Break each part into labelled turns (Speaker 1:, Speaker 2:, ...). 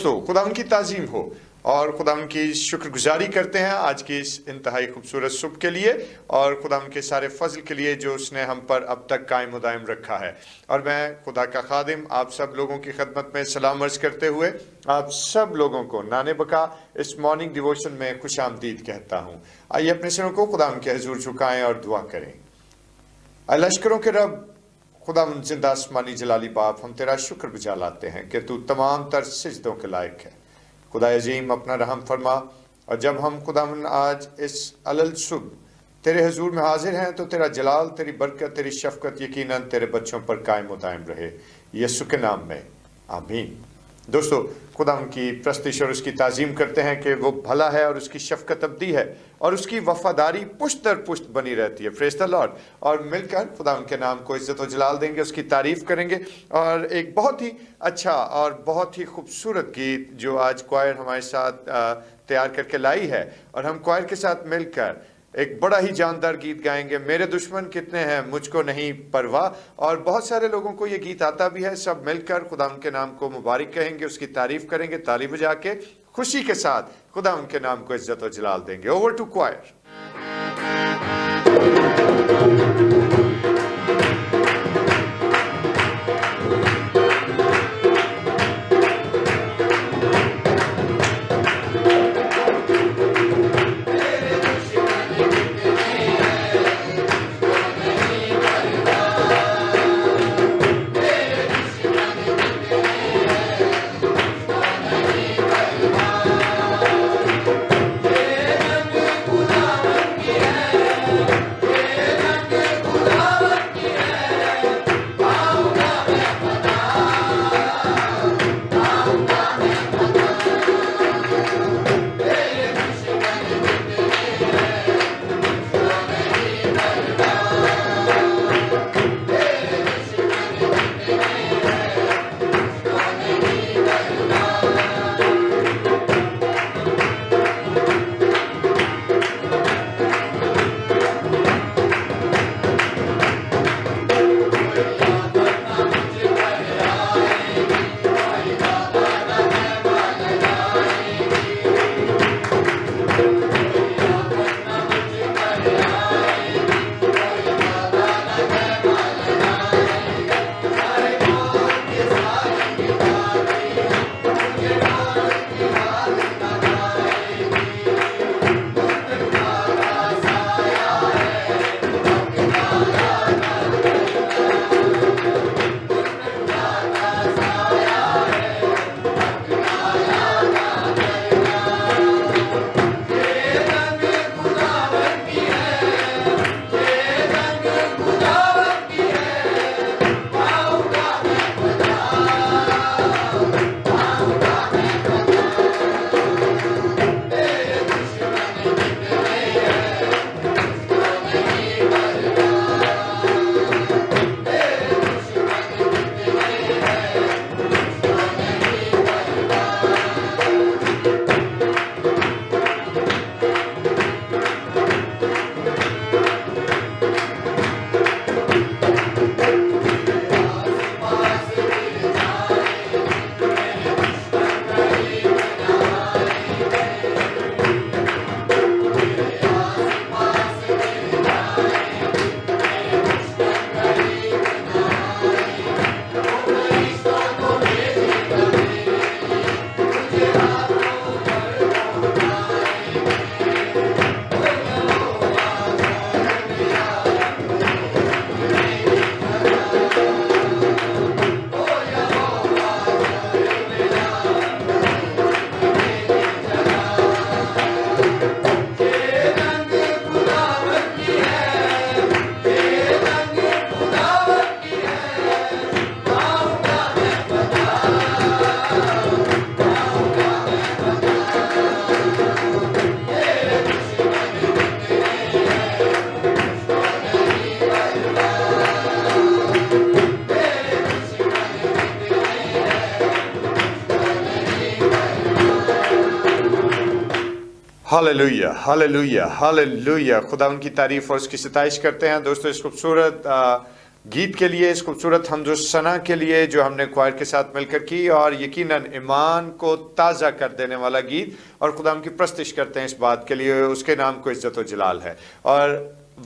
Speaker 1: दोस्तों, खुदा उनकी ताज़ीम हो और खुदा उनकी शुक्रगुजारी करते हैं आज की इस इंतहाई खूबसूरत सुबह के लिए और खुदा उनके सारे फजल के लिए जो उसने हम पर अब तक कायम व दायम रखा है। और मैं खुदा का खादिम आप सब लोगों की खदमत में सलाम अर्ज करते हुए आप सब लोगों को नाने बका इस मॉर्निंग डिवोशन में खुश आमदीद कहता हूँ। आइए अपने सिरों को खुदा उनके हजूर झुकाएं और दुआ करें। लश्करों के रब खुदा जिंदा आसमानी जलाली बाप, हम तेरा शुक्र गुजार लाते हैं कि तू तमाम तर सिजदों के लायक है। खुदा अजीम अपना रहम फरमा, और जब हम खुदा आज इस अलल सुबह तेरे हजूर में हाजिर हैं तो तेरा जलाल, तेरी बरकत, तेरी शफकत यकीनन तेरे बच्चों पर कायम व दायम रहे, यीशु के नाम में आमीन। दोस्तों, खुदा उनकी प्रस्तिश और उसकी ताज़ीम करते हैं कि वो भला है और उसकी शफकत अब्दी है और उसकी वफादारी पुश्त दर पुश्त बनी रहती है। Praise the Lord. और मिलकर खुदा उनके नाम को इज्जत और जलाल देंगे, उसकी तारीफ़ करेंगे। और एक बहुत ही अच्छा और बहुत ही खूबसूरत गीत जो आज क्वायर हमारे साथ तैयार करके लाई है, और हम क्वायर के साथ मिलकर एक बड़ा ही जानदार गीत गाएंगे, मेरे दुश्मन कितने हैं मुझको नहीं परवाह। और बहुत सारे लोगों को ये गीत आता भी है। सब मिलकर खुदा उनके नाम को मुबारक कहेंगे, उसकी तारीफ करेंगे, ताली बजा के खुशी के साथ खुदा उनके नाम को इज्जत और जलाल देंगे। Over to choir. Hallelujah, hallelujah, hallelujah. खुदा उनकी तारीफ और उसकी सताइश करते हैं। दोस्तों, इस खूबसूरत गीत के लिए, इस खूबसूरत हमदो सना के लिए जो हमने क्वायर के साथ मिलकर की, और यकीनन ईमान को ताज़ा कर देने वाला गीत, और खुदाम की प्रस्तिश करते हैं इस बात के लिए, उसके नाम को इज्जत व जलाल है। और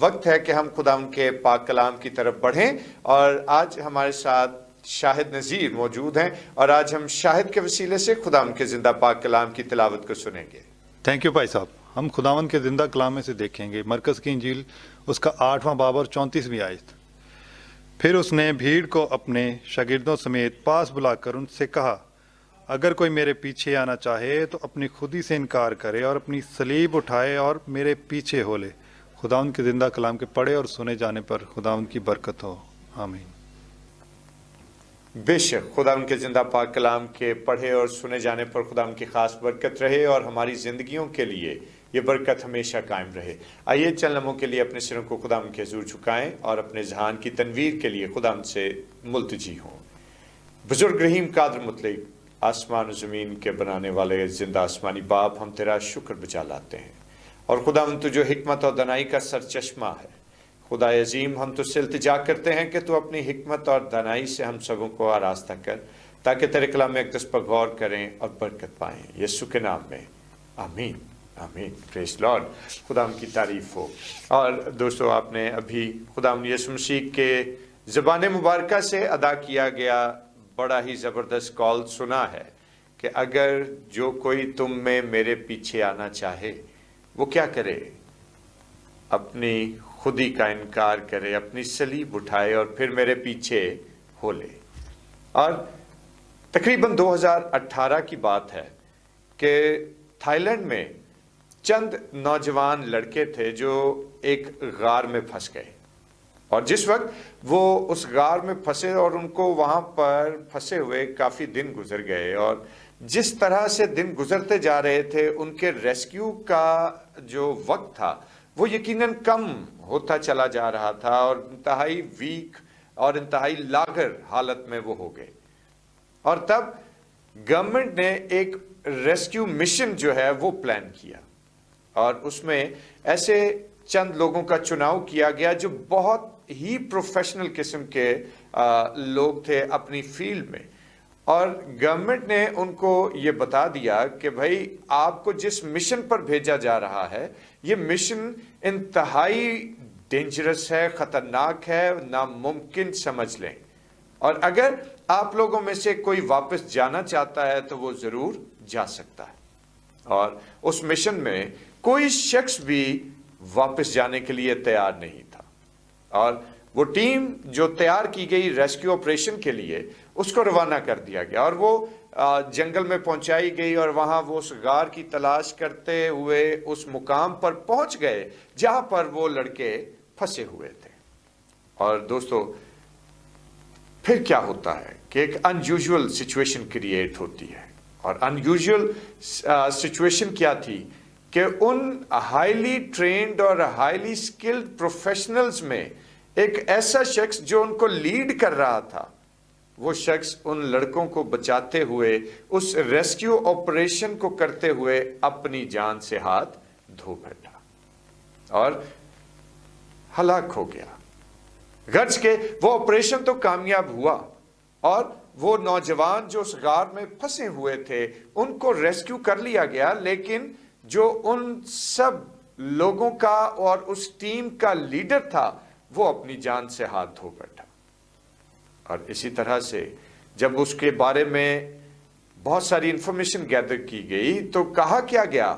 Speaker 1: वक्त है कि हम खुदाम के पाक कलाम की तरफ बढ़ें, और आज हमारे साथ शाहिद नज़ीर मौजूद हैं, और आज हम शाहिद के वसीले से खुदाम के जिंदा पाक कलाम की तिलावत को सुनेंगे।
Speaker 2: थैंक यू भाई साहब। हम खुदावन के जिंदा कलाम में से देखेंगे मरकज़ की इंजील उसका 8वां बाब और 34वीं आयत। फिर उसने भीड़ को अपने शागिर्दों समेत पास बुलाकर उनसे कहा, अगर कोई मेरे पीछे आना चाहे तो अपनी खुदी से इनकार करे और अपनी सलीब उठाए और मेरे पीछे हो ले। खुदावन के जिंदा कलाम के पढ़े और सुने जाने पर खुदावन की बरकत हो, आमीन।
Speaker 1: बेशक खुदाम के जिंदा पाक कलाम के पढ़े और सुने जाने पर खुदाम की खास बरकत रहे, और हमारी जिंदगियों के लिए ये बरकत हमेशा कायम रहे। आइए चंद लम्हों के लिए अपने सिरों को खुदाम के हुजूर झुकाएं और अपने जहान की तनवीर के लिए खुदाम से मुल्तजी हों। बुजुर्ग रहीम कादर मुतलक, आसमान और ज़मीन के बनाने वाले जिंदा आसमानी बाप, हम तेरा शुक्र बजा लाते हैं, और खुदाम तू जो हिकमत और दनाई का सरचश्मा है, खुदा अजीम, हम तुझसे इल्तिजा करते हैं कि तू अपनी हिकमत और दनाई से हम सबों को आरास्ता कर, ताकि तेरे कलाम अक़दस पर गौर करें और बरकत पाएं। यीशु के नाम में आमीन, आमीन। प्रेज़ लॉर्ड, खुदाम की तारीफ हो। और दोस्तों, आपने अभी खुदाम यीशु मसीह के ज़बान मुबारका से अदा किया गया बड़ा ही ज़बरदस्त कॉल सुना है कि अगर जो कोई तुम में मेरे पीछे आना चाहे वो क्या करे, अपनी खुदी का इनकार करे, अपनी सलीब उठाए और फिर मेरे पीछे हो ले। और तकरीबन 2018 की बात है कि थाईलैंड में चंद नौजवान लड़के थे जो एक गार में फंस गए, और जिस वक्त वो उस गार में फंसे और उनको वहां पर फंसे हुए काफी दिन गुजर गए, और जिस तरह से दिन गुजरते जा रहे थे, उनके रेस्क्यू का जो वक्त था वो यकीनन कम होता चला जा रहा था, और इंतहाई वीक और इंतहाई लागर हालत में वो हो गए। और तब गवर्नमेंट ने एक रेस्क्यू मिशन जो है वो प्लान किया, और उसमें ऐसे चंद लोगों का चुनाव किया गया जो बहुत ही प्रोफेशनल किस्म के लोग थे अपनी फील्ड में। और गवर्नमेंट ने उनको ये बता दिया कि भाई, आपको जिस मिशन पर भेजा जा रहा है, ये मिशन इंतहाई डेंजरस है, खतरनाक है, नामुमकिन समझ लें, और अगर आप लोगों में से कोई वापस जाना चाहता है तो वो जरूर जा सकता है। और उस मिशन में कोई शख्स भी वापस जाने के लिए तैयार नहीं था, और वो टीम जो तैयार की गई रेस्क्यू ऑपरेशन के लिए, उसको रवाना कर दिया गया, और वो जंगल में पहुंचाई गई, और वहां वो उस गार की तलाश करते हुए उस मुकाम पर पहुंच गए जहां पर वो लड़के फंसे हुए थे। और दोस्तों, फिर क्या होता है कि एक अनयूजुअल सिचुएशन क्रिएट होती है, और अनयूजुअल सिचुएशन क्या थी कि उन हाईली ट्रेन्ड और हाईली स्किल्ड प्रोफेशनल्स में एक ऐसा शख्स जो उनको लीड कर रहा था, वो शख्स उन लड़कों को बचाते हुए, उस रेस्क्यू ऑपरेशन को करते हुए अपनी जान से हाथ धो बैठा और हलाक हो गया। गर्ज के वो ऑपरेशन तो कामयाब हुआ, और वो नौजवान जो उस गार में फंसे हुए थे उनको रेस्क्यू कर लिया गया, लेकिन जो उन सब लोगों का और उस टीम का लीडर था वो अपनी जान से हाथ धो बैठा। और इसी तरह से जब उसके बारे में बहुत सारी इंफॉर्मेशन गैदर की गई तो कहा क्या गया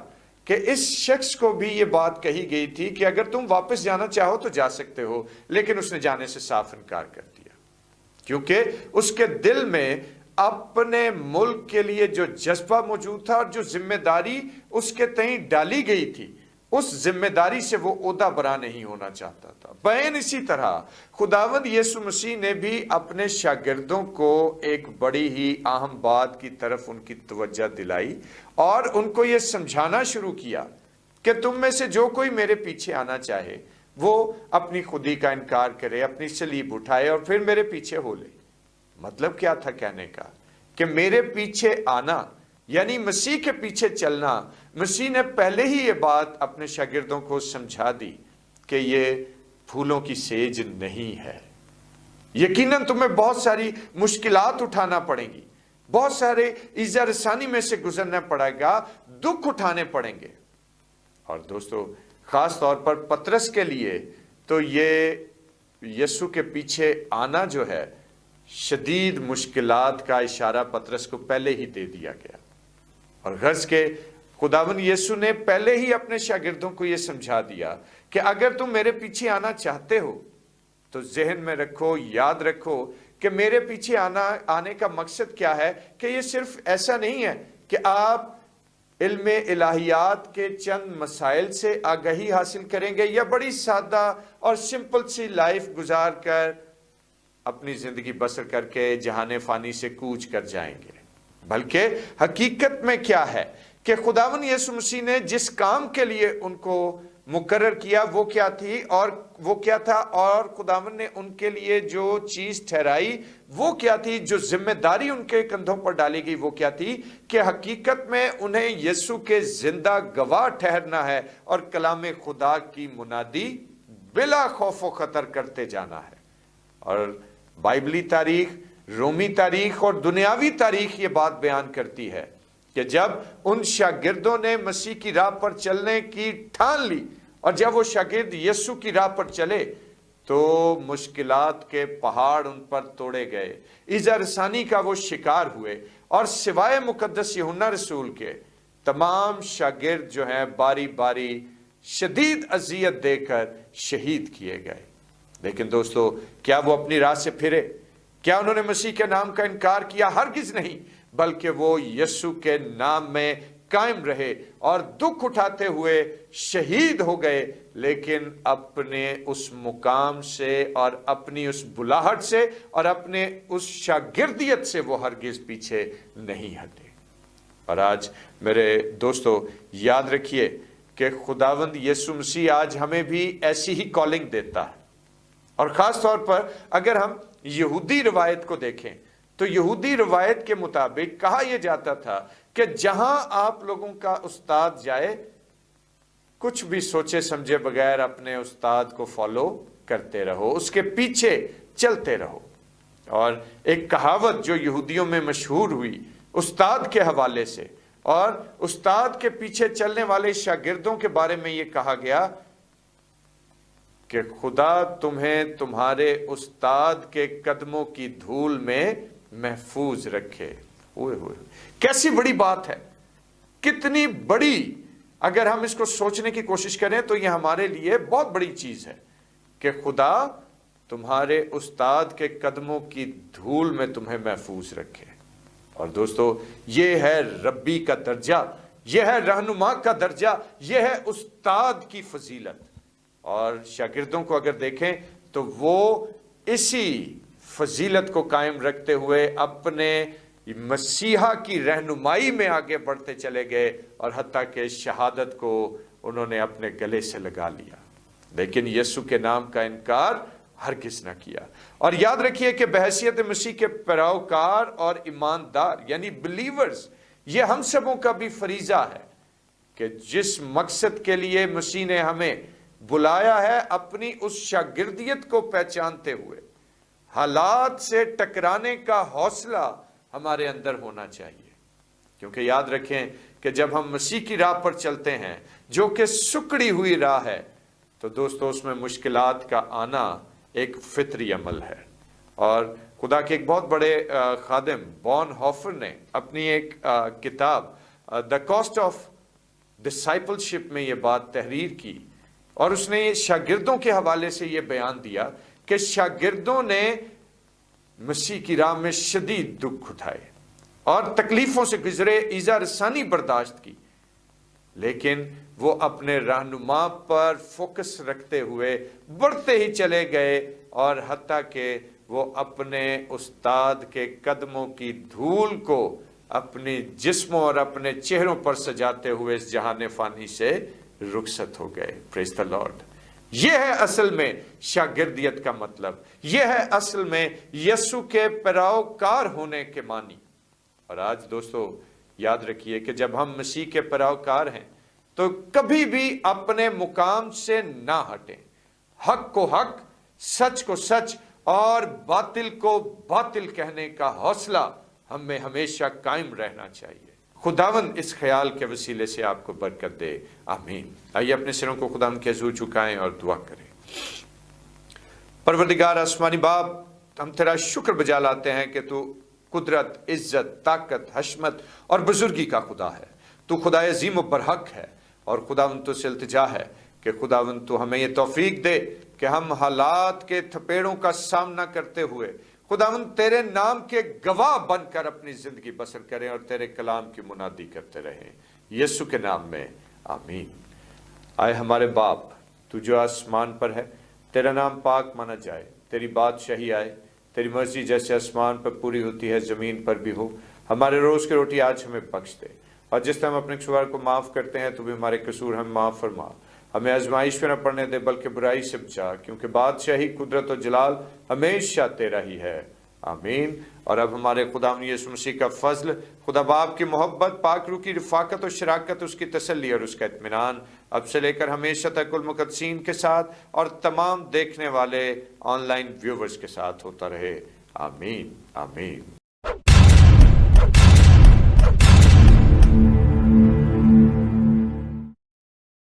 Speaker 1: कि इस शख्स को भी ये बात कही गई थी कि अगर तुम वापस जाना चाहो तो जा सकते हो, लेकिन उसने जाने से साफ इनकार कर दिया, क्योंकि उसके दिल में अपने मुल्क के लिए जो जज्बा मौजूद था और जो जिम्मेदारी उसके तय डाली गई थी, उस जिम्मेदारी से वो ओहदा बरा नहीं होना चाहता था। बैन इसी तरह खुदावंद यीशु मसीह ने भी अपने शागिर्दों को एक बड़ी ही अहम बात की तरफ उनकी तवज्जो दिलाई और उनको ये समझाना शुरू किया कि तुम में से जो कोई मेरे पीछे आना चाहे वो अपनी खुदी का इनकार करे, अपनी सलीब उठाए और फिर मेरे पीछे हो ले। मतलब क्या था कहने का कि मेरे पीछे आना यानी मसीह के पीछे चलना। मसीह ने पहले ही ये बात अपने शागिर्दों को समझा दी कि ये फूलों की सेज नहीं है, यकीनन तुम्हें बहुत सारी मुश्किलात उठाना पड़ेंगी, बहुत सारे इज़्ज़ा रसानी में से गुजरना पड़ेगा, दुख उठाने पड़ेंगे। और दोस्तों खास तौर पर पतरस के लिए तो ये यीशु के पीछे आना जो है, शदीद मुश्किलात का इशारा पतरस को पहले ही दे दिया गया। और गर्ज के खुदावन यीशु ने पहले ही अपने शागिर्दों को यह समझा दिया कि अगर तुम मेरे पीछे आना चाहते हो तो जहन में रखो, याद रखो कि मेरे पीछे आने का मकसद क्या है, कि ये सिर्फ ऐसा नहीं है कि आप इल्मे इलाहियात के चंद मसाइल से आगाही हासिल करेंगे या बड़ी सादा और सिंपल सी लाइफ गुजार कर अपनी जिंदगी बसर करके जहाने फानी से कूच कर जाएंगे। बल्कि हकीकत में क्या है कि खुदावन यीशु मसीह ने जिस काम के लिए उनको मुकर्रर किया वो क्या थी, और वो क्या था, और खुदावन ने उनके लिए जो चीज ठहराई वो क्या थी, जो जिम्मेदारी उनके कंधों पर डाली गई वो क्या थी, कि हकीकत में उन्हें यीशु के जिंदा गवाह ठहरना है और कलाम खुदा की मुनादी बिला खौफ व खतर करते जाना है। और बाइबली तारीख, रोमी तारीख और दुनियावी तारीख ये बात बयान करती है कि जब उन शागिर्दों ने मसीह की राह पर चलने की ठान ली और जब वो शागिर्द यीशु की राह पर चले तो मुश्किलात के पहाड़ उन पर तोड़े गए, इज़्ज़ा रसानी का वो शिकार हुए, और सिवाय मुकद्दस यूहन्ना रसूल के तमाम शागिर्द जो हैं बारी बारी शदीद अजियत देकर शहीद किए गए। लेकिन दोस्तों क्या वो अपनी राह से फिरे? क्या उन्होंने मसीह के नाम का इनकार किया? हरगिज नहीं, बल्कि वो यीशु के नाम में कायम रहे और दुख उठाते हुए शहीद हो गए, लेकिन अपने उस मुकाम से और अपनी उस बुलाहट से और अपने उस शागिर्दियत से वो हरगिज पीछे नहीं हटे। और आज मेरे दोस्तों याद रखिए कि खुदावंद यीशु मसीह आज हमें भी ऐसी ही कॉलिंग देता है। और खास तौर पर अगर हम यहूदी रवायत को देखें तो यहूदी रवायत के मुताबिक कहा यह जाता था कि जहां आप लोगों का उस्ताद जाए, कुछ भी सोचे समझे बगैर अपने उस्ताद को फॉलो करते रहो, उसके पीछे चलते रहो। और एक कहावत जो यहूदियों में मशहूर हुई उस्ताद के हवाले से, और उस्ताद के पीछे चलने वाले शागिर्दों के बारे में यह कहा गया कि खुदा तुम्हें तुम्हारे उस्ताद के कदमों की धूल में महफूज रखे। ओए होए, कैसी बड़ी बात है, कितनी बड़ी, अगर हम इसको सोचने की कोशिश करें तो यह हमारे लिए बहुत बड़ी चीज है कि खुदा तुम्हारे उस्ताद के कदमों की धूल में तुम्हें महफूज रखे। और दोस्तों ये है रब्बी का दर्जा, यह है रहनुमा का दर्जा, यह है उस्ताद की फजीलत। और शागिर्दों को अगर देखें तो वो इसी फजीलत को कायम रखते हुए अपने मसीहा की रहनुमाई में आगे बढ़ते चले गए और हत्ता के शहादत को उन्होंने अपने गले से लगा लिया, लेकिन यीशु के नाम का इनकार हरगिज न किया। और याद रखिए कि बहैसियत मसीह के पैरोकार और ईमानदार यानी बिलीवर्स, ये हम सबों का भी फरीजा है कि जिस मकसद के लिए मसीह ने हमें बुलाया है, अपनी उस शागिर्दियत को पहचानते हुए हालात से टकराने का हौसला हमारे अंदर होना चाहिए। क्योंकि याद रखें कि जब हम मसीह की राह पर चलते हैं जो कि सुकड़ी हुई राह है, तो दोस्तों उसमें मुश्किलात का आना एक फितरी अमल है। और खुदा के एक बहुत बड़े खादिम बॉनहोफर ने अपनी एक किताब द कॉस्ट ऑफ डिसाइपलशिप में ये बात तहरीर की, और उसने ये शागिर्दों के हवाले से ये बयान दिया कि शागिर्दों ने मसीह की राह में शदीद दुख उठाए और तकलीफों से गुजरे, इज़्ज़ा रसानी बर्दाश्त की, लेकिन वो अपने रहनुमा पर फोकस रखते हुए बढ़ते ही चले गए, और हत्ता के वो अपने उस्ताद के कदमों की धूल को अपने जिस्मों और अपने चेहरों पर सजाते हुए इस जहाने फानी से रुखसत हो गए। Praise the Lord. यह है असल में शागिर्दियत का मतलब, यह है असल में यीशु के पैरोकार होने के मानी। और आज दोस्तों याद रखिए कि जब हम मसीह के पैरोकार हैं तो कभी भी अपने मुकाम से ना हटें, हक को हक, सच को सच اور باطل کو باطل کہنے کا حوصلہ ہم میں ہمیشہ قائم رہنا چاہیے۔ خداوند اس خیال کے وسیلے سے آپ کو برکت دے، آمین۔ آئیے اپنے سروں کو خداوند کے حضور جھکائیں اور دعا کریں۔ پروردگار آسمانی باپ، ہم تیرا شکر بجا لاتے ہیں کہ تو قدرت، عزت، طاقت، حشمت اور بزرگی کا خدا ہے۔ تو خدا عظیم و برحق ہے، اور خداوند تو سے التجا ہے کہ خداوند تو ہمیں یہ توفیق دے کہ ہم حالات کے تھپیڑوں کا سامنا کرتے ہوئے خداوند تیرے نام کے گواہ بن کر اپنی زندگی بسر کریں اور تیرے کلام کی منادی کرتے رہیں، یسوع کے نام میں، آمین۔ آئے ہمارے باپ، تو جو آسمان پر ہے، تیرا نام پاک مانا جائے، تیری بادشاہی آئے، تیری مرضی جیسے آسمان پر پوری ہوتی ہے زمین پر بھی ہو۔ ہمارے روز کی روٹی آج ہمیں بخش دے، اور جس طرح ہم اپنے قصور کو معاف کرتے ہیں تو بھی ہمارے قصور ہم معاف فرما۔ ہمیں آزمائش میں نہ پڑنے دے بلکہ برائی سے بچا، کیونکہ بادشاہی، قدرت و جلال ہمیشہ تیرا ہی ہے، آمین۔ اور اب ہمارے خدا یسوع مسیح کا فضل، خدا باپ کی محبت، پاک روح کی رفاقت و شراکت، اس کی تسلی اور اس کا اطمینان اب سے لے کر ہمیشہ تک المقدسین کے ساتھ اور تمام دیکھنے والے آن لائن ویورز کے ساتھ ہوتا رہے، آمین، آمین۔